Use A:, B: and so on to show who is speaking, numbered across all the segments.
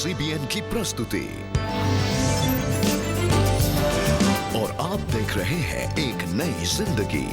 A: CBN की प्रस्तुति और आप देख रहे हैं एक नई जिंदगी।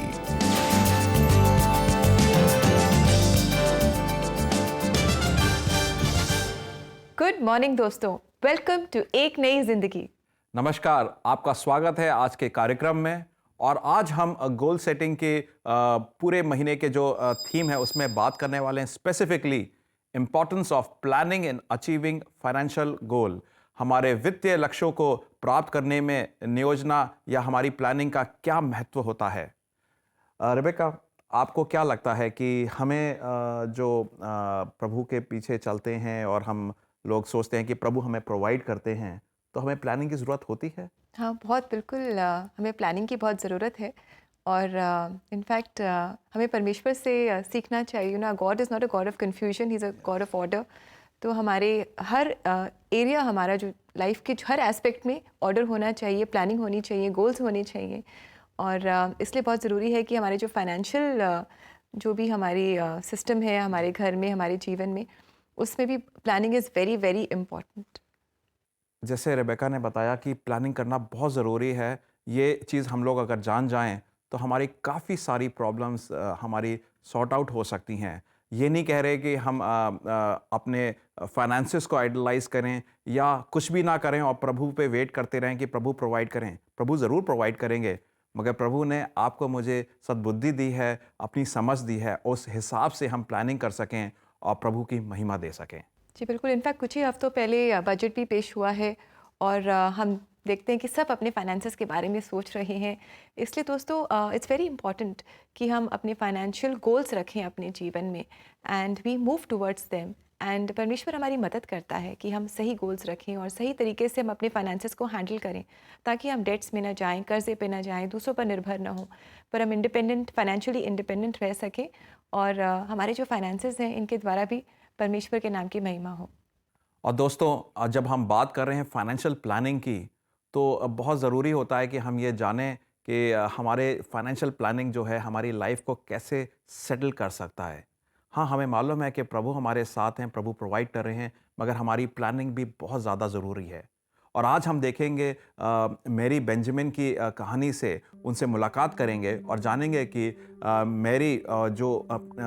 B: गुड मॉर्निंग दोस्तों, वेलकम टू एक नई जिंदगी।
C: नमस्कार, आपका स्वागत है आज के कार्यक्रम में। और आज हम गोल सेटिंग के पूरे महीने के जो थीम है उसमें बात करने वाले हैं, specifically importance of planning and achieving financial goal. हमारे वित्तीय लक्ष्यों को प्राप्त करने में नियोजना या हमारी प्लानिंग का क्या महत्व होता है। रेबेका, आपको क्या लगता है कि हमें जो प्रभु के पीछे चलते हैं और हम लोग सोचते हैं कि प्रभु हमें प्रोवाइड करते हैं, तो हमें प्लानिंग की ज़रूरत होती है?
B: हाँ, बहुत बिल्कुल हमें प्लानिंग की बहुत ज़रूरत है। और इनफैक्ट हमें परमेश्वर से सीखना चाहिए ना। God is not a God of confusion, he is a God of order. तो हमारे हर एरिया, हमारा जो लाइफ के हर एस्पेक्ट में ऑर्डर होना चाहिए, प्लानिंग होनी चाहिए, गोल्स होने चाहिए। और इसलिए बहुत ज़रूरी है कि हमारे जो फाइनेंशियल जो भी हमारी सिस्टम है हमारे घर में, हमारे जीवन में, उसमें भी planning is very very important.
C: जैसे रेबेका ने बताया कि प्लानिंग करना बहुत ज़रूरी है। ये चीज़ हम लोग अगर जान जाएं तो हमारी काफ़ी सारी प्रॉब्लम्स हमारी सॉर्ट आउट हो सकती हैं। ये नहीं कह रहे कि हम अपने फाइनेंसेस को आइडलाइज करें या कुछ भी ना करें और प्रभु पे वेट करते रहें कि प्रभु प्रोवाइड करें। प्रभु ज़रूर प्रोवाइड करेंगे, मगर प्रभु ने आपको मुझे सद्बुद्धि दी है, अपनी समझ दी है, उस हिसाब से हम प्लानिंग कर सकें और प्रभु की महिमा दे सकें।
B: जी बिल्कुल। इनफैक्ट कुछ ही हफ्तों पहले बजट भी पेश हुआ है और हम देखते हैं कि सब अपने फाइनेंसेस के बारे में सोच रहे हैं। इसलिए दोस्तों इट्स वेरी इंपॉर्टेंट कि हम अपने फाइनेंशियल गोल्स रखें अपने जीवन में and we move towards them. And परमेश्वर हमारी मदद करता है कि हम सही गोल्स रखें और सही तरीके से हम अपने फाइनेंसेस को हैंडल करें, ताकि हम डेट्स में ना जाएं, कर्जे पे ना जाएं, दूसरों पर निर्भर ना हो, पर हम इंडिपेंडेंट, फाइनेंशियली इंडिपेंडेंट रह सकें और हमारे जो फाइनेंसेस हैं इनके द्वारा भी परमेश्वर के नाम की महिमा हो।
C: और दोस्तों, जब हम बात कर रहे हैं फाइनेंशियल प्लानिंग की, तो बहुत ज़रूरी होता है कि हम ये जानें कि हमारे फाइनेंशियल प्लानिंग जो है हमारी लाइफ को कैसे सेटल कर सकता है। हाँ, हमें मालूम है कि प्रभु हमारे साथ हैं, प्रभु प्रोवाइड कर रहे हैं, मगर हमारी प्लानिंग भी बहुत ज़्यादा ज़रूरी है। और आज हम देखेंगे मैरी बेंजामिन की कहानी से, उनसे मुलाकात करेंगे और जानेंगे कि मैरी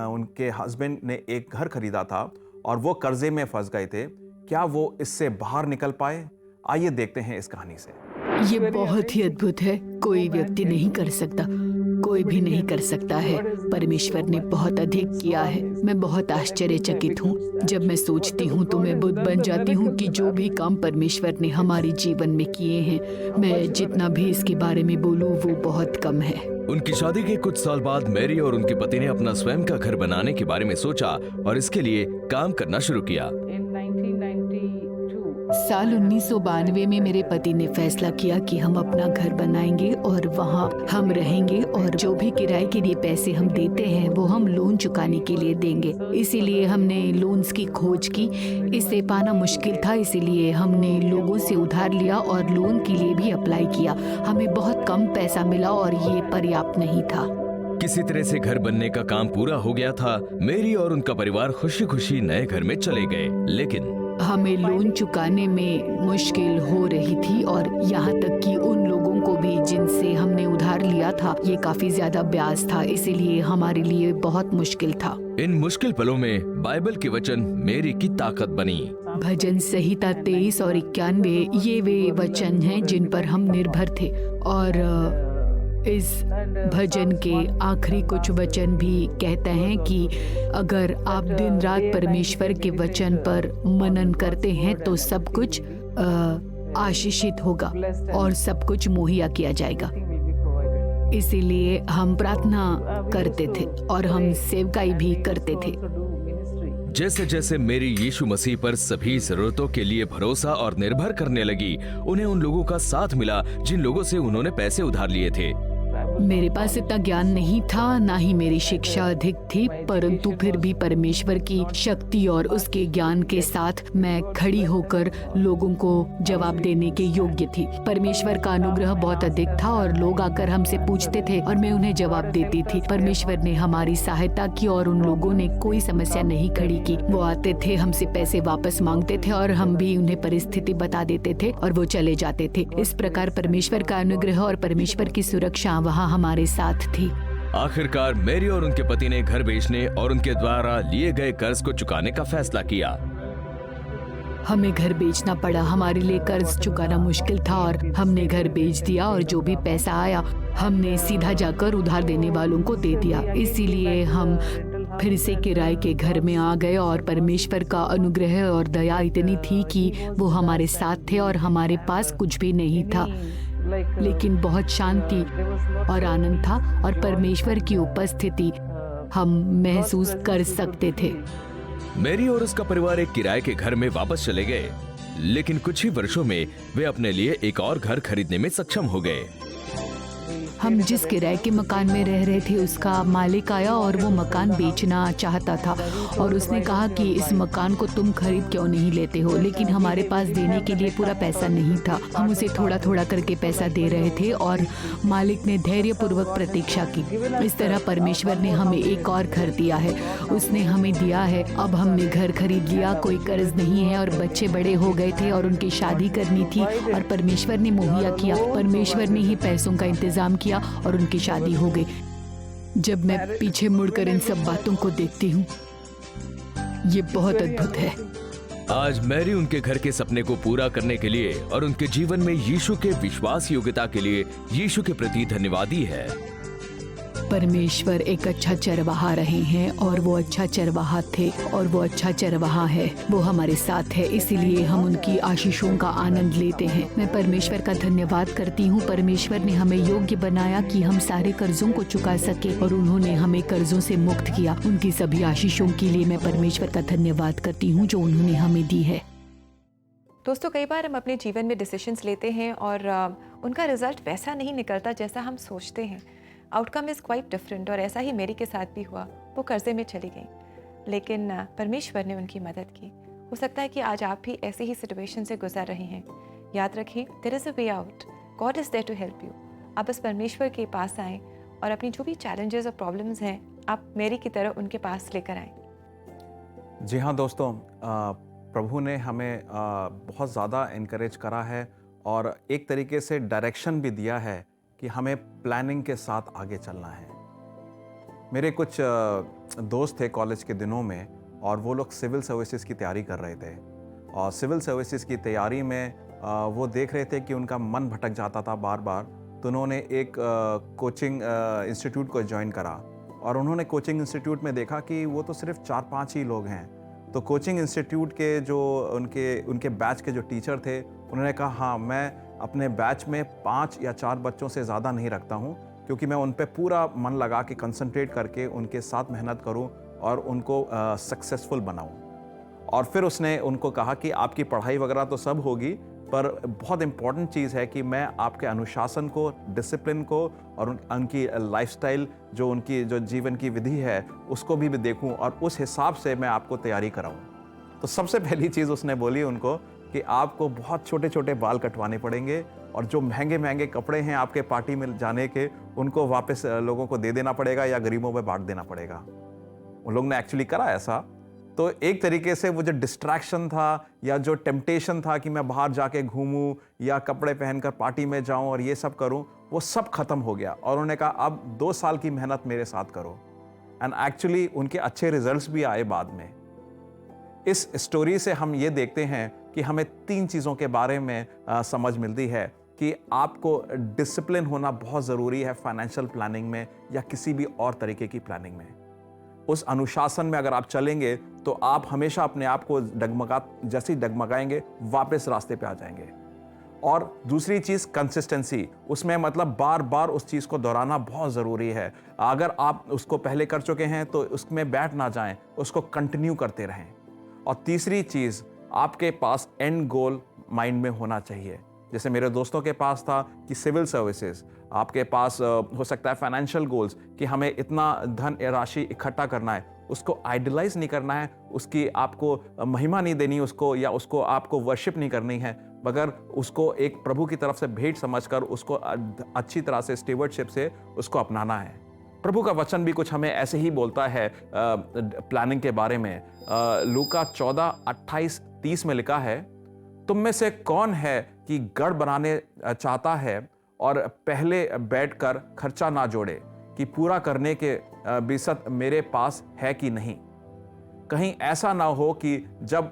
C: उनके हस्बैंड ने एक घर खरीदा था और वो कर्जे में फंस गए थे। क्या वो इससे बाहर निकल पाए? आइए देखते हैं इस कहानी से।
D: ये बहुत ही अद्भुत है। कोई व्यक्ति नहीं कर सकता, कोई भी नहीं कर सकता है। परमेश्वर ने बहुत अधिक किया है। मैं बहुत आश्चर्यचकित हूँ। जब मैं सोचती हूँ तो मैं बुद्ध बन जाती हूँ कि जो भी काम परमेश्वर ने हमारे जीवन में किए हैं, मैं जितना भी इसके बारे में बोलूँ वो बहुत कम है।
E: उनकी शादी के कुछ साल बाद मैरी और उनके पति ने अपना स्वयं का घर बनाने के बारे में सोचा और इसके लिए काम करना शुरू किया।
D: साल 1992 में मेरे पति ने फैसला किया कि हम अपना घर बनाएंगे और वहाँ हम रहेंगे और जो भी किराए के लिए पैसे हम देते हैं वो हम लोन चुकाने के लिए देंगे। इसीलिए हमने लोन्स की खोज की। इसे पाना मुश्किल था, इसीलिए हमने लोगों से उधार लिया और लोन के लिए भी अप्लाई किया। हमें बहुत कम पैसा मिला और ये पर्याप्त नहीं था।
E: किसी तरह से घर बनने का काम पूरा हो गया था। मैरी और उनका परिवार खुशी खुशी नए घर में चले गए, लेकिन
D: हमें लोन चुकाने में मुश्किल हो रही थी और यहाँ तक कि उन लोगों को भी जिनसे हमने उधार लिया था, ये काफी ज्यादा ब्याज था, इसीलिए हमारे लिए बहुत मुश्किल था।
E: इन मुश्किल पलों में बाइबल के वचन मैरी की ताकत बनी।
D: भजन संहिता 23 और 91 ये वे वचन हैं जिन पर हम निर्भर थे। और इस भजन के आखिरी कुछ वचन भी कहते हैं कि अगर आप दिन रात परमेश्वर के वचन पर मनन करते हैं तो सब कुछ आशीषित होगा और सब कुछ मुहैया किया जाएगा। इसीलिए हम प्रार्थना करते थे और हम सेवकाई भी करते थे।
E: जैसे जैसे मैरी यीशु मसीह पर सभी जरूरतों के लिए भरोसा और निर्भर करने लगी, उन्हें उन लोगों का साथ मिला जिन लोगों से उन्होंने पैसे उधार लिए थे।
D: मेरे पास इतना ज्ञान नहीं था, ना ही मेरी शिक्षा अधिक थी, परंतु फिर भी परमेश्वर की शक्ति और उसके ज्ञान के साथ मैं खड़ी होकर लोगों को जवाब देने के योग्य थी। परमेश्वर का अनुग्रह बहुत अधिक था और लोग आकर हमसे पूछते थे और मैं उन्हें जवाब देती थी। परमेश्वर ने हमारी सहायता की और उन लोगों ने कोई समस्या नहीं खड़ी की। वो आते थे, हमसे पैसे वापस मांगते थे और हम भी उन्हें परिस्थिति बता देते थे और वो चले जाते थे। इस प्रकार परमेश्वर का अनुग्रह और परमेश्वर की सुरक्षा वहाँ हमारे साथ थी।
E: आखिरकार मैरी और उनके पति ने घर बेचने और उनके द्वारा लिए गए कर्ज को चुकाने का फैसला किया।
D: हमें घर बेचना पड़ा। हमारे लिए कर्ज चुकाना मुश्किल था और हमने घर बेच दिया और जो भी पैसा आया हमने सीधा जाकर उधार देने वालों को दे दिया। इसीलिए हम फिर से किराए के घर में आ गए और परमेश्वर का अनुग्रह और दया इतनी थी कि वो हमारे साथ थे और हमारे पास कुछ भी नहीं था, लेकिन बहुत शांति और आनंद था और परमेश्वर की उपस्थिति हम महसूस कर सकते थे।
E: मैरी और उसका परिवार एक किराए के घर में वापस चले गए, लेकिन कुछ ही वर्षों में वे अपने लिए एक और घर खरीदने में सक्षम हो गए।
D: हम जिस किराए के मकान में रह रहे थे उसका मालिक आया और वो मकान बेचना चाहता था और उसने कहा कि इस मकान को तुम खरीद क्यों नहीं लेते हो, लेकिन हमारे पास देने के लिए पूरा पैसा नहीं था। हम उसे थोड़ा थोड़ा करके पैसा दे रहे थे और मालिक ने धैर्यपूर्वक प्रतीक्षा की। इस तरह परमेश्वर ने हमें एक और घर दिया है, उसने हमें दिया है। अब हमने घर खरीद लिया, कोई कर्ज नहीं है और बच्चे बड़े हो गए थे और उनकी शादी करनी थी और परमेश्वर ने मुहैया किया। परमेश्वर ने ही पैसों का इंतजाम किया और उनकी शादी हो गई। जब मैं पीछे मुड़कर इन सब बातों को देखती हूँ, ये बहुत अद्भुत है।
E: आज मैरी उनके घर के सपने को पूरा करने के लिए और उनके जीवन में यीशु के विश्वास योग्यता के लिए यीशु के प्रति धन्यवादी है।
D: परमेश्वर एक अच्छा चरवाहा रहे हैं और वो अच्छा चरवाहा थे और वो अच्छा चरवाहा है। वो हमारे साथ है, इसीलिए हम उनकी आशीषों का आनंद लेते हैं। मैं परमेश्वर का धन्यवाद करती हूँ। परमेश्वर ने हमें योग्य बनाया कि हम सारे कर्जों को चुका सके और उन्होंने हमें कर्जों से मुक्त किया। उनकी सभी आशीषों के लिए मैं परमेश्वर का धन्यवाद करती हूँ जो उन्होंने हमें दी है।
B: दोस्तों, कई बार हम अपने जीवन में डिसीजंस लेते हैं और उनका रिजल्ट वैसा नहीं निकलता जैसा हम सोचते हैं। आउटकम इज़ क्वाइट डिफरेंट और ऐसा ही मेरी के साथ भी हुआ। वो कर्जे में चली गई, लेकिन परमेश्वर ने उनकी मदद की। हो सकता है कि आज आप भी ऐसे ही सिचुएशन से गुजर रहे हैं। याद रखिए, there is a way out. God is there to help you. आप बस परमेश्वर के पास आएँ और अपनी जो भी चैलेंजेस और प्रॉब्लम्स हैं, आप मेरी की तरह उनके पास लेकर आएँ।
C: जी हाँ दोस्तों, प्रभु ने हमें बहुत ज़्यादा इनकरेज करा है और एक तरीके से डायरेक्शन भी दिया है कि हमें प्लानिंग के साथ आगे चलना है। मेरे कुछ दोस्त थे कॉलेज के दिनों में और वो लोग सिविल सर्विसेज की तैयारी कर रहे थे और सिविल सर्विसेज की तैयारी में वो देख रहे थे कि उनका मन भटक जाता था बार बार। तो उन्होंने एक कोचिंग इंस्टीट्यूट को ज्वाइन करा और उन्होंने कोचिंग इंस्टीट्यूट में देखा कि वो तो सिर्फ 4-5 ही लोग हैं। तो कोचिंग इंस्टीट्यूट के जो उनके बैच के जो टीचर थे, उन्होंने कहा हाँ, मैं अपने बैच में 5 या 4 बच्चों से ज़्यादा नहीं रखता हूँ, क्योंकि मैं उन पे पूरा मन लगा के कंसंट्रेट करके उनके साथ मेहनत करूँ और उनको सक्सेसफुल बनाऊँ। और फिर उसने उनको कहा कि आपकी पढ़ाई वगैरह तो सब होगी, पर बहुत इम्पॉर्टेंट चीज़ है कि मैं आपके अनुशासन को, डिसिप्लिन को और उनकी लाइफस्टाइल, जो उनकी जो जीवन की विधि है, उसको भी देखूं और उस हिसाब से मैं आपको तैयारी कराऊं। तो सबसे पहली चीज़ उसने बोली उनको कि आपको बहुत छोटे छोटे बाल कटवाने पड़ेंगे और जो महंगे महंगे कपड़े हैं आपके पार्टी में जाने के, उनको वापस लोगों को दे देना पड़ेगा या गरीबों में बांट देना पड़ेगा। उन लोगों ने एक्चुअली करा ऐसा। तो एक तरीके से वो जो डिस्ट्रैक्शन था या जो टेम्पटेशन था कि मैं बाहर जाके घूमूं या कपड़े पहनकर पार्टी में जाऊं और ये सब करूं, वो सब खत्म हो गया। और उन्होंने कहा अब 2 साल की मेहनत मेरे साथ करो। एंड एक्चुअली उनके अच्छे रिजल्ट्स भी आए बाद में। इस स्टोरी से हम ये देखते हैं कि हमें 3 चीज़ों के बारे में समझ मिलती है कि आपको डिसिप्लिन होना बहुत ज़रूरी है फाइनेंशियल प्लानिंग में या किसी भी और तरीके की प्लानिंग में। उस अनुशासन में अगर आप चलेंगे तो आप हमेशा अपने आप को जैसे ही डगमगाएंगे वापस रास्ते पे आ जाएंगे। और दूसरी चीज़ कंसिस्टेंसी, उसमें मतलब बार बार उस चीज़ को दोहराना बहुत ज़रूरी है। अगर आप उसको पहले कर चुके हैं तो उसमें बैठ ना जाएं, उसको कंटिन्यू करते रहें। और तीसरी चीज़, आपके पास एंड गोल माइंड में होना चाहिए जैसे मेरे दोस्तों के पास था कि सिविल सर्विसेज, आपके पास हो सकता है फाइनेंशियल गोल्स कि हमें इतना धन राशि इकट्ठा करना है। उसको आइडलाइज नहीं करना है, उसकी आपको महिमा नहीं देनी उसको, या उसको आपको वर्शिप नहीं करनी है, मगर उसको एक प्रभु की तरफ से भेंट समझकर उसको अच्छी तरह से स्टीवर्डशिप से उसको अपनाना है। प्रभु का वचन भी कुछ हमें ऐसे ही बोलता है प्लानिंग के बारे में। लूका 14:28-30 में लिखा है, तुम में से कौन है कि गढ़ बनाने चाहता है और पहले बैठकर खर्चा ना जोड़े कि पूरा करने के बिसत मेरे पास है कि नहीं। कहीं ऐसा ना हो कि जब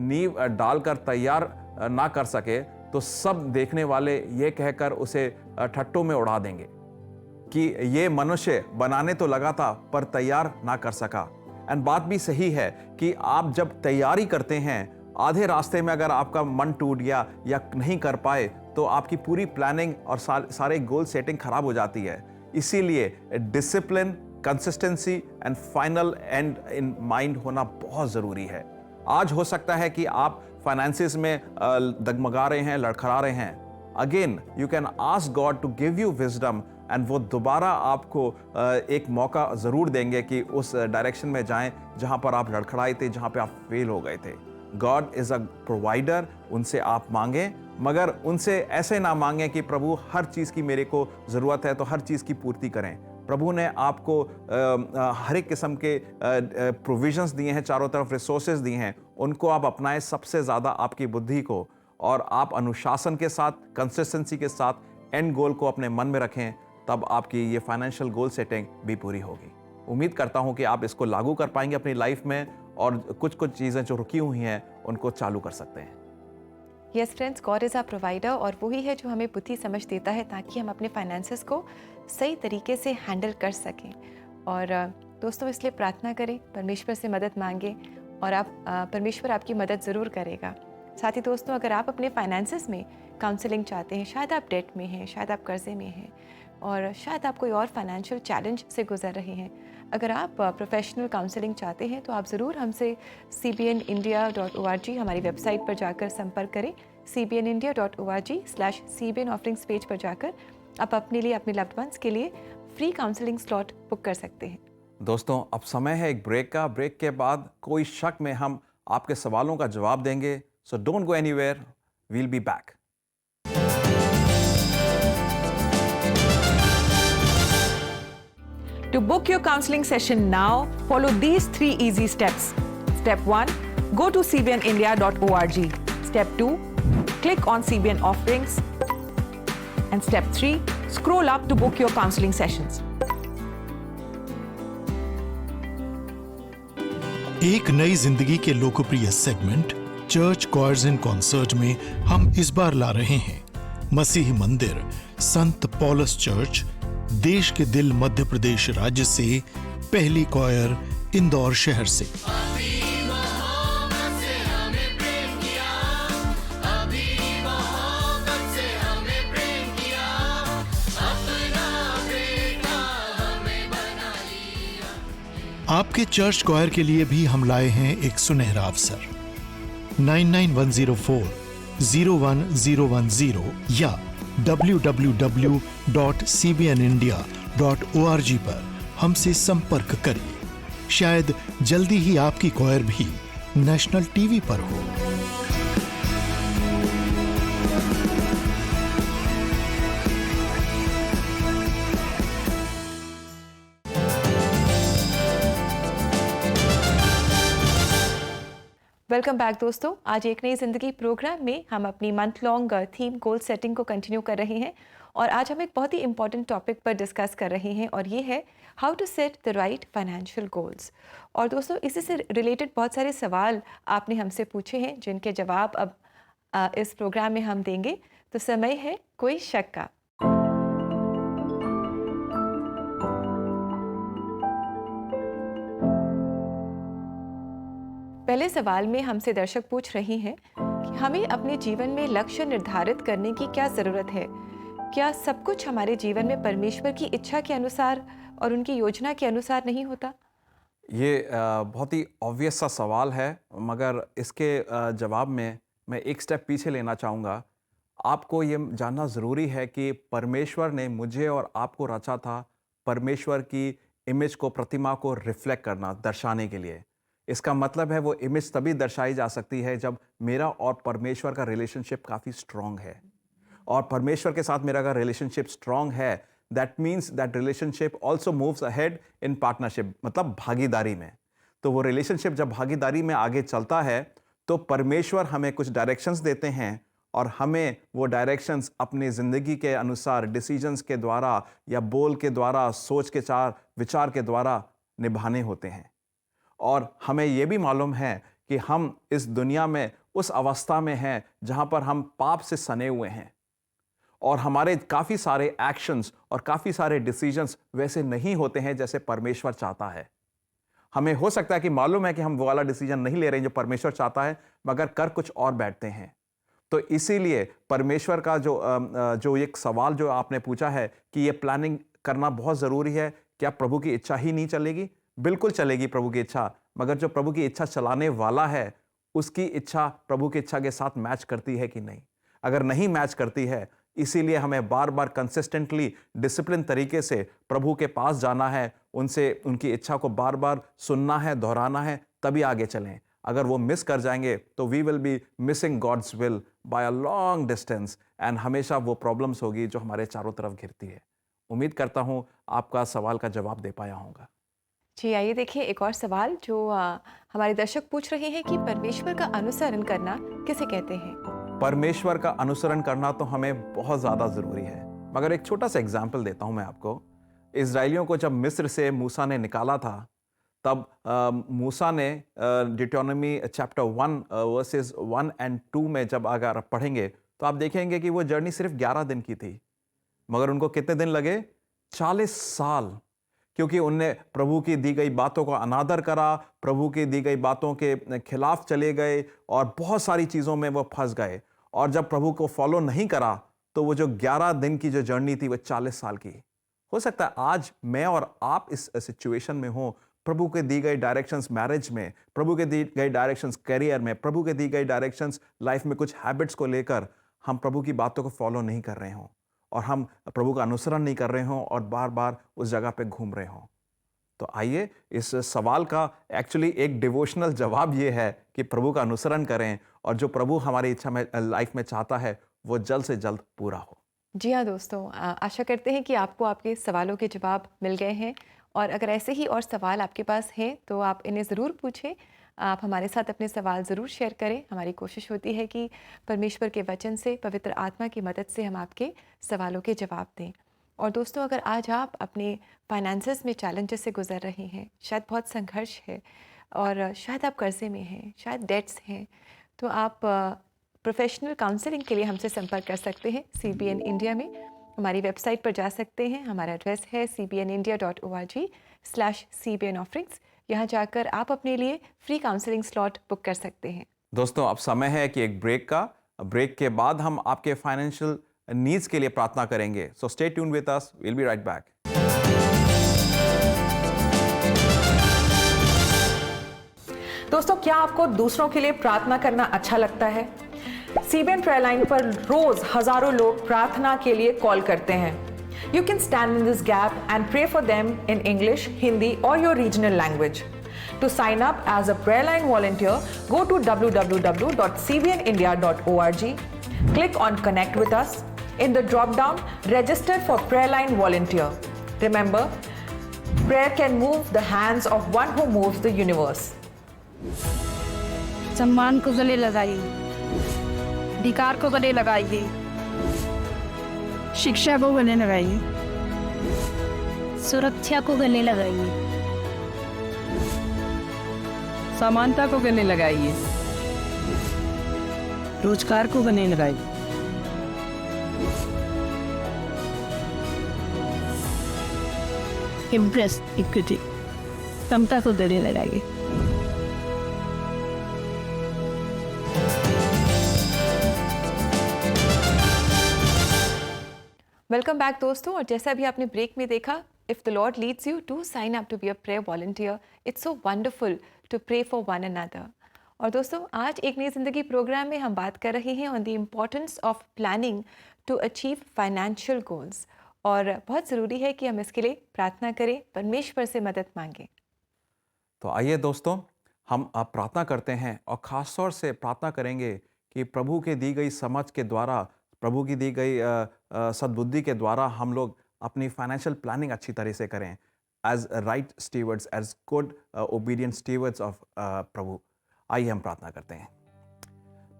C: नींव डालकर तैयार ना कर सके तो सब देखने वाले ये कहकर उसे ठट्टों में उड़ा देंगे कि ये मनुष्य बनाने तो लगा था पर तैयार ना कर सका। एंड बात भी सही है कि आप जब तैयारी करते हैं, आधे रास्ते में अगर आपका मन टूट गया या नहीं कर पाए तो आपकी पूरी प्लानिंग और सारे गोल सेटिंग खराब हो जाती है। इसीलिए discipline, consistency and final and in mind होना बहुत ज़रूरी है। आज हो सकता है कि आप फाइनेंसिस में डगमगा रहे हैं, लड़खड़ा रहे हैं। Again you can ask God to give you wisdom, and वो दोबारा आपको एक मौका ज़रूर देंगे कि उस डायरेक्शन में जाएं जहां पर आप लड़खड़ाए थे, जहां पे आप फेल हो गए थे। गॉड इज़ अ प्रोवाइडर, उनसे आप मांगें, मगर उनसे ऐसे ना मांगें कि प्रभु हर चीज़ की मेरे को ज़रूरत है तो हर चीज़ की पूर्ति करें। प्रभु ने आपको हर एक किस्म के प्रोविजंस दिए हैं, चारों तरफ रिसोर्सेज दिए हैं, उनको आप अपनाएं, सबसे ज़्यादा आपकी बुद्धि को, और आप अनुशासन के साथ, कंसिस्टेंसी के साथ एंड गोल को अपने मन में रखें, तब आपकी ये फाइनेंशियल गोल सेटिंग भी पूरी होगी। उम्मीद करता हूँ कि आप इसको लागू कर पाएंगे अपनी लाइफ में, और कुछ कुछ चीज़ें जो रुकी हुई हैं उनको चालू कर सकते हैं।
B: Yes friends, God is a provider, और वही है जो हमें बुद्धि समझ देता है ताकि हम अपने फाइनेंसेस को सही तरीके से हैंडल कर सकें। और दोस्तों, इसलिए प्रार्थना करें, परमेश्वर से मदद मांगें, और परमेश्वर आपकी मदद ज़रूर करेगा। साथ ही दोस्तों, अगर आप अपने फाइनेंसेस में काउंसलिंग चाहते हैं, शायद आप डेट में हैं, शायद आप कर्जे में हैं, और शायद आप कोई और फाइनेंशियल चैलेंज से गुजर रहे हैं, अगर आप प्रोफेशनल काउंसलिंग चाहते हैं तो आप ज़रूर हमसे cbnindia.org हमारी वेबसाइट पर जाकर संपर्क करें। cbnindia.org/cbn ऑफरिंग्स पेज पर जाकर आप अपने लिए, अपने लव्ड वंस के लिए फ्री काउंसलिंग स्लॉट बुक कर सकते हैं।
C: दोस्तों, अब समय है एक ब्रेक का। ब्रेक के बाद कोई शक में हम आपके सवालों का जवाब देंगे। So don't go anywhere, we'll be back.
F: To book your counseling session now, follow these 3 easy steps. Step 1, go to cbnindia.org. Step 2, click on CBN offerings. And step 3, scroll up to book your counseling sessions.
G: एक नई जिंदगी के लोकप्रिय segment church choirs इन concert में हम इस बार ला रहे हैं मसीही मंदिर संत पॉलस चर्च, देश के दिल मध्य प्रदेश राज्य से, पहली कॉयर इंदौर शहर से। आपके चर्च कॉयर के लिए भी हम लाए हैं एक सुनहरा अवसर। 9910401010 या www.cbnindia.org पर हमसे संपर्क करिए। शायद जल्दी ही आपकी कॉयर भी नेशनल टीवी पर हो।
B: वेलकम बैक दोस्तों। आज एक नई ज़िंदगी प्रोग्राम में हम अपनी month long theme goal setting को कंटिन्यू कर रहे हैं, और आज हम एक बहुत ही इंपॉर्टेंट टॉपिक पर डिस्कस कर रहे हैं, और ये है how to set the right financial goals. और दोस्तों, इसी से रिलेटेड बहुत सारे सवाल आपने हमसे पूछे हैं जिनके जवाब अब इस प्रोग्राम में हम देंगे। तो समय है कोई शक का। पहले सवाल में हमसे दर्शक पूछ रही हैं कि हमें अपने जीवन में लक्ष्य निर्धारित करने की क्या ज़रूरत है? क्या सब कुछ हमारे जीवन में परमेश्वर की इच्छा के अनुसार और उनकी योजना के अनुसार नहीं होता?
C: ये बहुत ही ऑब्वियस सा सवाल है, मगर इसके जवाब में मैं एक स्टेप पीछे लेना चाहूँगा। आपको ये जानना ज़रूरी है कि परमेश्वर ने मुझे और आपको रचा था परमेश्वर की इमेज को, प्रतिमा को रिफ्लेक्ट करना, दर्शाने के लिए। इसका मतलब है वो इमेज तभी दर्शाई जा सकती है जब मेरा और परमेश्वर का रिलेशनशिप काफ़ी स्ट्रॉन्ग है। और परमेश्वर के साथ मेरा अगर रिलेशनशिप स्ट्रॉन्ग है, that means that relationship also moves ahead in partnership, मतलब भागीदारी में। तो वो रिलेशनशिप जब भागीदारी में आगे चलता है तो परमेश्वर हमें कुछ डायरेक्शंस देते हैं और हमें वो डायरेक्शंस अपनी ज़िंदगी के अनुसार डिसीजंस के द्वारा या बोल के द्वारा, सोच के विचार के द्वारा निभाने होते हैं। और हमें ये भी मालूम है कि हम इस दुनिया में उस अवस्था में हैं जहाँ पर हम पाप से सने हुए हैं और हमारे काफ़ी सारे एक्शंस और काफ़ी सारे डिसीजंस वैसे नहीं होते हैं जैसे परमेश्वर चाहता है। हमें हो सकता है कि मालूम है कि हम वो वाला डिसीजन नहीं ले रहे हैं जो परमेश्वर चाहता है, मगर कर कुछ और बैठते हैं। तो इसीलिए परमेश्वर का जो एक सवाल जो आपने पूछा है कि ये प्लानिंग करना बहुत ज़रूरी है, क्या प्रभु की इच्छा ही नहीं चलेगी? बिल्कुल चलेगी प्रभु की इच्छा, मगर जो प्रभु की इच्छा चलाने वाला है उसकी इच्छा प्रभु की इच्छा के साथ मैच करती है कि नहीं? अगर नहीं मैच करती है, इसीलिए हमें बार बार कंसिस्टेंटली डिसिप्लिन तरीके से प्रभु के पास जाना है, उनसे उनकी इच्छा को बार बार सुनना है, दोहराना है, तभी आगे चलें। अगर वो मिस कर जाएंगे तो we will be missing God's will by a long distance and हमेशा वो प्रॉब्लम्स होगी जो हमारे चारों तरफ घिरती है। उम्मीद करता हूँ आपका सवाल का जवाब दे पाया होगा।
B: जी, आइए देखिए एक और सवाल जो हमारे दर्शक पूछ रहे हैं कि परमेश्वर का अनुसरण करना किसे कहते हैं?
C: परमेश्वर का अनुसरण करना तो हमें बहुत ज़्यादा ज़रूरी है, मगर एक छोटा सा एग्जाम्पल देता हूँ मैं आपको। इज़राइलियों को जब मिस्र से मूसा ने निकाला था, तब मूसा ने डिटोनॉमी चैप्टर 1 वर्सेस 1 और 2 में जब अगर आप पढ़ेंगे तो आप देखेंगे कि वो जर्नी सिर्फ 11 दिन की थी, मगर उनको कितने दिन लगे? 40 साल, क्योंकि उनने प्रभु की दी गई बातों का अनादर करा, प्रभु की दी गई बातों के खिलाफ चले गए और बहुत सारी चीज़ों में वो फंस गए। और जब प्रभु को फॉलो नहीं करा तो वो जो 11 दिन की जो जर्नी थी वो 40 साल की। हो सकता है आज मैं और आप इस सिचुएशन में हो, प्रभु के दी गई डायरेक्शंस मैरिज में, प्रभु के दी गई डायरेक्शंस करियर में, प्रभु के दी गई डायरेक्शंस लाइफ में कुछ हैबिट्स को लेकर हम प्रभु की बातों को फॉलो नहीं कर रहे हों और हम प्रभु का अनुसरण नहीं कर रहे हों और बार बार उस जगह पे घूम रहे हों। तो आइए इस सवाल का एक्चुअली एक डिवोशनल जवाब ये है कि प्रभु का अनुसरण करें और जो प्रभु हमारी इच्छा में लाइफ में चाहता है वो जल्द से जल्द पूरा हो।
B: जी हाँ दोस्तों, आशा करते हैं कि आपको आपके सवालों के जवाब मिल गए हैं और अगर ऐसे ही और सवाल आपके पास हैं तो आप इन्हें ज़रूर पूछें। आप हमारे साथ अपने सवाल ज़रूर शेयर करें। हमारी कोशिश होती है कि परमेश्वर के वचन से, पवित्र आत्मा की मदद से हम आपके सवालों के जवाब दें। और दोस्तों, अगर आज आप अपने फाइनेंसेस में चैलेंजेस से गुजर रहे हैं, शायद बहुत संघर्ष है और शायद आप कर्जे में हैं, शायद डेट्स हैं, तो आप प्रोफेशनल काउंसलिंग के लिए हमसे संपर्क कर सकते हैं CBN इंडिया में। हमारी वेबसाइट पर जा सकते हैं। हमारा एड्रेस है cbnindia.org/CBN offerings। यहाँ जाकर आप अपने लिए फ्री काउंसलिंग स्लॉट बुक कर सकते हैं।
C: दोस्तों, अब समय है कि एक ब्रेक के बाद हम आपके फाइनेंशियल नीड्स के लिए प्रार्थना करेंगे। So stay tune with us, will be right back.
F: दोस्तों, क्या आपको दूसरों के लिए प्रार्थना करना अच्छा लगता है? CBN प्रेयर लाइन पर रोज हजारों लोग प्रार्थना के लिए कॉल करते हैं। You can stand in this gap and pray for them in English, Hindi or your regional language. To sign up as a prayer line volunteer, go to www.cbnindia.org. Click on Connect with us. In the drop-down, register for prayer line volunteer. Remember, prayer can move the hands of one who moves the universe.
H: सम्मान को गले लगाइए, अधिकार को गले लगाइए, शिक्षा को गले लगाइए, सुरक्षा को गले लगाइए, समानता को गले लगाइए, रोजगार को गले लगाइए, इम्प्रेस इक्विटी, समता को गले लगाइए।
B: वेलकम बैक दोस्तों। और जैसा अभी आपने ब्रेक में देखा, if the Lord leads you to sign up to be a prayer volunteer, it's so wonderful to pray for one another. और दोस्तों आज एक नई ज़िंदगी प्रोग्राम में हम बात कर रहे हैं on the importance of planning to achieve financial goals. और बहुत ज़रूरी है कि हम इसके लिए प्रार्थना करें, परमेश्वर से मदद मांगें।
C: तो आइए दोस्तों, हम अब प्रार्थना करते हैं और ख़ास तौर से प्रार्थना करेंगे कि प्रभु के दी गई समझ के द्वारा, प्रभु की दी गई सद्बुद्धि के द्वारा हम लोग अपनी फाइनेंशियल प्लानिंग अच्छी तरह से करें as right stewards, as good obedient stewards of प्रभु। आइए हम प्रार्थना करते हैं।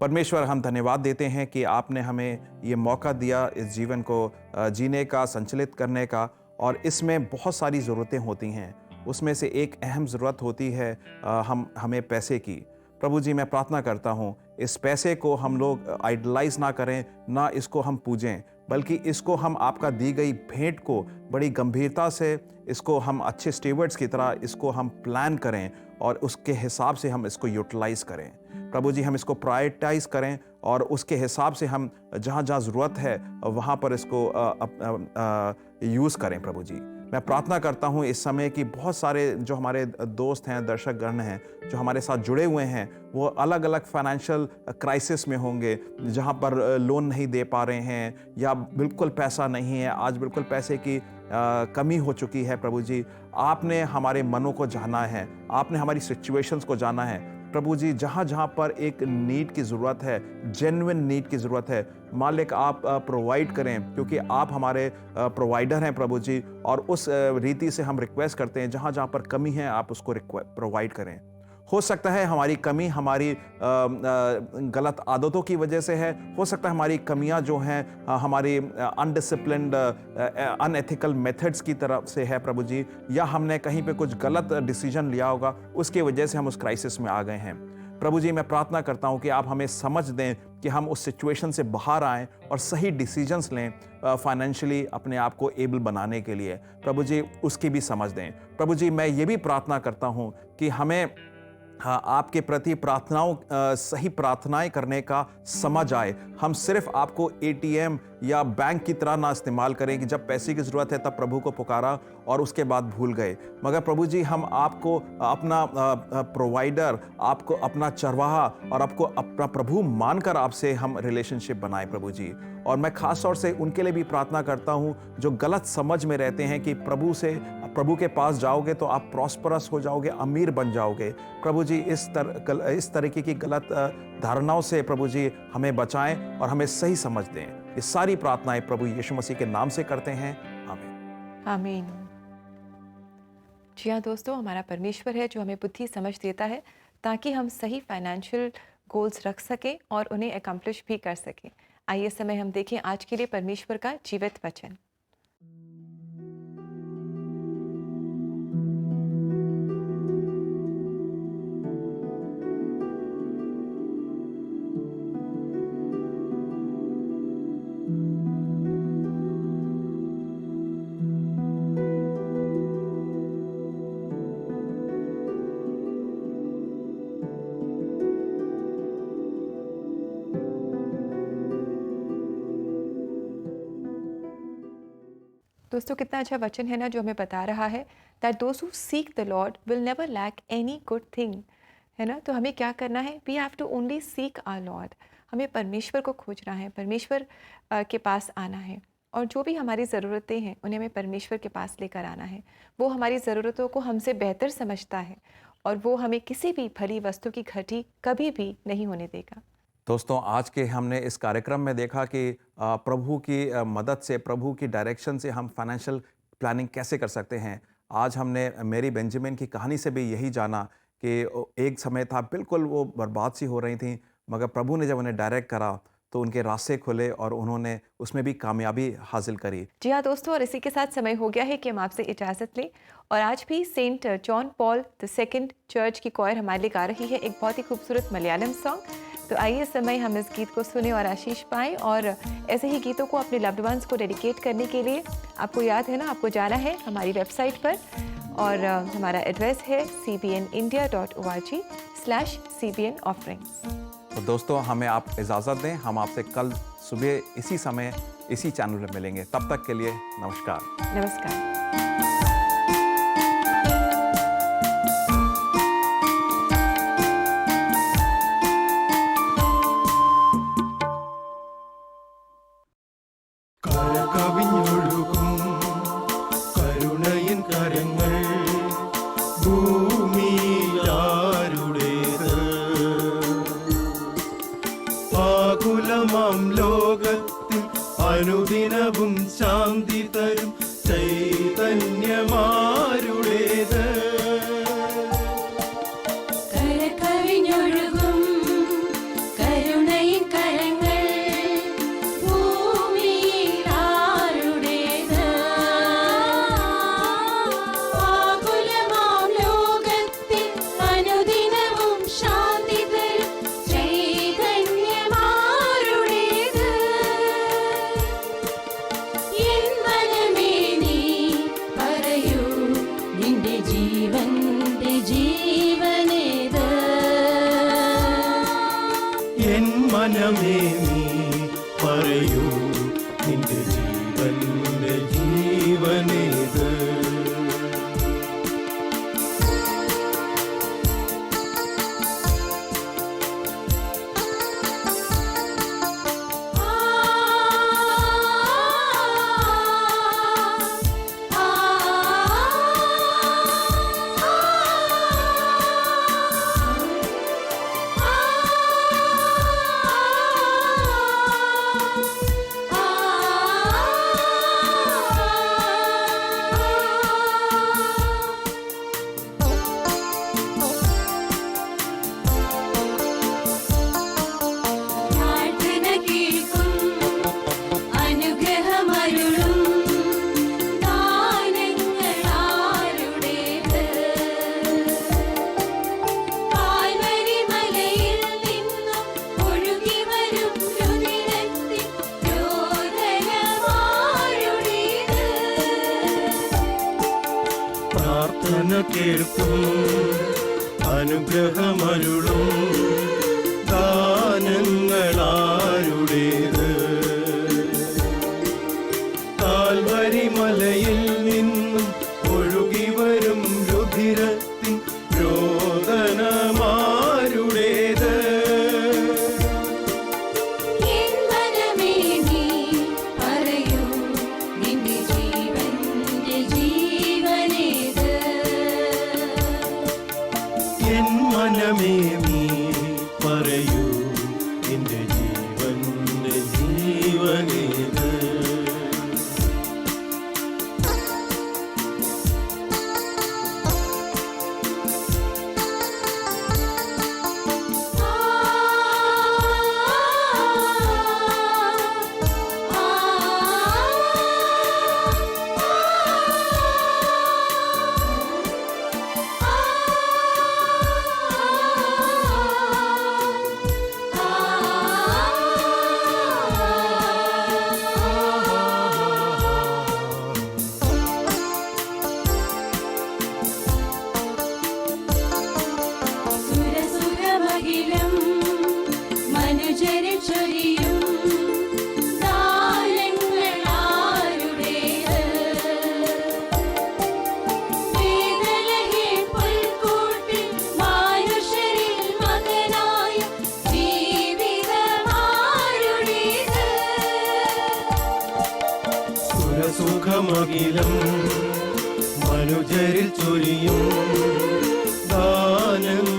C: परमेश्वर, हम धन्यवाद देते हैं कि आपने हमें ये मौका दिया इस जीवन को जीने का, संचालित करने का, और इसमें बहुत सारी ज़रूरतें होती हैं। उसमें से एक अहम ज़रूरत होती है हमें पैसे की। प्रभु जी, मैं प्रार्थना करता हूँ इस पैसे को हम लोग आइडलाइज ना करें, ना इसको हम पूजें, बल्कि इसको हम आपका दी गई भेंट को बड़ी गंभीरता से, इसको हम अच्छे स्टीवर्ड्स की तरह इसको हम प्लान करें और उसके हिसाब से हम इसको यूटिलाइज करें। प्रभु जी, हम इसको प्रायोरिटाइज करें और उसके हिसाब से हम जहाँ जहाँ ज़रूरत है वहाँ पर इसको यूज़ करें। प्रभु जी, मैं प्रार्थना करता हूँ इस समय कि बहुत सारे जो हमारे दोस्त हैं, दर्शक गण हैं, जो हमारे साथ जुड़े हुए हैं, वो अलग अलग फाइनेंशियल क्राइसिस में होंगे, जहाँ पर लोन नहीं दे पा रहे हैं या बिल्कुल पैसा नहीं है, आज बिल्कुल पैसे की कमी हो चुकी है। प्रभु जी, आपने हमारे मनों को जाना है, आपने हमारी सिचुएशंस को जाना है। प्रभु जी, जहाँ जहाँ पर एक नीड की ज़रूरत है, जेन्युइन नीड की ज़रूरत है, मालिक आप प्रोवाइड करें, क्योंकि आप हमारे प्रोवाइडर हैं प्रभु जी। और उस रीति से हम रिक्वेस्ट करते हैं, जहाँ जहाँ पर कमी है आप उसको प्रोवाइड करें। हो सकता है हमारी कमी हमारी गलत आदतों की वजह से है, हो सकता है हमारी कमियां जो हैं हमारी अनडिसिप्लिन्ड, अनएथिकल मेथड्स की तरफ से है प्रभु जी, या हमने कहीं पे कुछ गलत डिसीजन लिया होगा, उसकी वजह से हम उस क्राइसिस में आ गए हैं। प्रभु जी, मैं प्रार्थना करता हूं कि आप हमें समझ दें कि हम उस सिचुएशन से बाहर आएँ और सही डिसीजंस लें, फाइनेंशियली अपने आप को एबल बनाने के लिए। प्रभु जी, उसकी भी समझ दें। प्रभु जी, मैं ये भी प्रार्थना करता हूँ कि हमें आपके प्रति सही प्रार्थनाएं करने का समझ आए। हम सिर्फ आपको एटीएम या बैंक की तरह ना इस्तेमाल करें कि जब पैसे की ज़रूरत है तब प्रभु को पुकारा और उसके बाद भूल गए, मगर प्रभु जी हम आपको अपना प्रोवाइडर, आपको अपना चरवाहा और आपको अपना प्रभु मानकर आपसे हम रिलेशनशिप बनाएं प्रभु जी। और मैं ख़ास तौर से उनके लिए भी प्रार्थना करता हूँ जो गलत समझ में रहते हैं कि प्रभु के पास जाओगे तो आप प्रॉस्परस हो जाओगे, अमीर बन जाओगे। प्रभु जी, इस तरीके की गलत धारणाओं से प्रभु जी हमें बचाएं और हमें सही समझ दें। ये सारी प्रार्थनाएं प्रभु यीशु मसीह के नाम से करते हैं, आमीन।
B: आमीन। जी हाँ दोस्तों, हमारा परमेश्वर है जो हमें बुद्धि समझ देता है ताकि हम सही फाइनेंशियल गोल्स रख सकें और उन्हें अकम्प्लिश भी कर सकें। आइए समय हम देखें आज के लिए परमेश्वर का जीवित वचन। दोस्तों, कितना अच्छा वचन है ना जो हमें बता रहा है that those who seek the Lord will never lack any good thing, है ना। तो हमें क्या करना है? We have to only seek our Lord. हमें परमेश्वर को खोजना है, परमेश्वर के पास आना है, और जो भी हमारी ज़रूरतें हैं उन्हें हमें परमेश्वर के पास लेकर आना है। वो हमारी ज़रूरतों को हमसे बेहतर समझता है और वो हमें किसी भी भली वस्तु की घटी कभी भी नहीं होने देगा।
C: दोस्तों, आज के हमने इस कार्यक्रम में देखा कि प्रभु की मदद से, प्रभु की डायरेक्शन से हम फाइनेंशियल प्लानिंग कैसे कर सकते हैं। आज हमने मेरी बेंजामिन की कहानी से भी यही जाना कि एक समय था बिल्कुल वो बर्बाद सी हो रही थी, मगर प्रभु ने जब उन्हें डायरेक्ट करा तो उनके रास्ते खुले और उन्होंने उसमें भी कामयाबी हासिल करी।
B: जी हाँ दोस्तों, और इसी के साथ समय हो गया है कि हम आपसे इजाज़त लें। और आज भी Saint John Paul II church की कॉयर हमारे लिए गा रही है एक बहुत ही खूबसूरत मलयालम सॉन्ग। तो आइए इस समय हम इस गीत को सुने और आशीष पाएं। और ऐसे ही गीतों को अपने लव्ड वंस को डेडिकेट करने के लिए आपको याद है ना, आपको जाना है हमारी वेबसाइट पर, और हमारा एड्रेस है cbnindia.org/CBN offerings।
C: तो दोस्तों, हमें आप इजाज़त दें, हम आपसे कल सुबह इसी समय इसी चैनल पर मिलेंगे। तब तक के लिए नमस्कार।
B: नमस्कार।
I: ജീവനേത്
J: എൻ മനമേ നീ പറയൂ നിന്റെ ജീവന്റെ ജീവനേത്
I: പ്രാർത്ഥന കേൾക്കും അനുഗ്രഹമരുളും ദാനങ്ങളാരുടേത് കാൽവരി മലയിൽ നിന്നും ഒഴുകി വരും രുതിരത്തിൻ രോദനമാരുടേത്
J: പ്രാർത്ഥന കേൾക്കും അനുഗ്രഹമരുളും ദാനങ്ങളാരുടേത് കാൽവരി മലയിൽ നിന്നും ഒഴുകി വരും രുധിരത്തിൻ രോദനമാരുടേത്
I: എൻ മനമേ നീ പറയൂ നിന്റെ ജീവന്റെ ജീവനേത്
J: എൻ മനമേ നീ പറയൂ നിന്റെ ജീവന്റെ ജീവനേത്
I: സുരസുരമഖിലം മനുജരിൽ ചൊരിയും ദാനങ്ങളാരുടേത് വേദലഹീം പുൽക്കൂട്ടിൽ മാനുഷരിൽ മകനായ ജീവിതമാരുടേത്
J: സുരസുഖമകിലം മനുജരിൽ ചൊരിയും ദാനങ്ങളാരുടേത്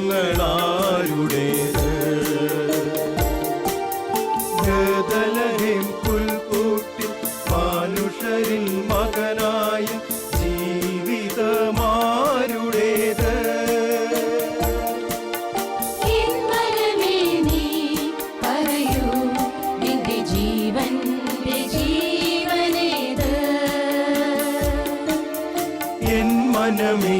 J: ബേഥലഹേം പുൽക്കൂട്ടിൽ മാനുഷരിൽ മകനായ ജീവിതമാരുടേത്
I: എൻ മനമേ നീ പറയൂ നിന്റെ ജീവന്റെ ജീവനേത്
J: എൻ മനമേ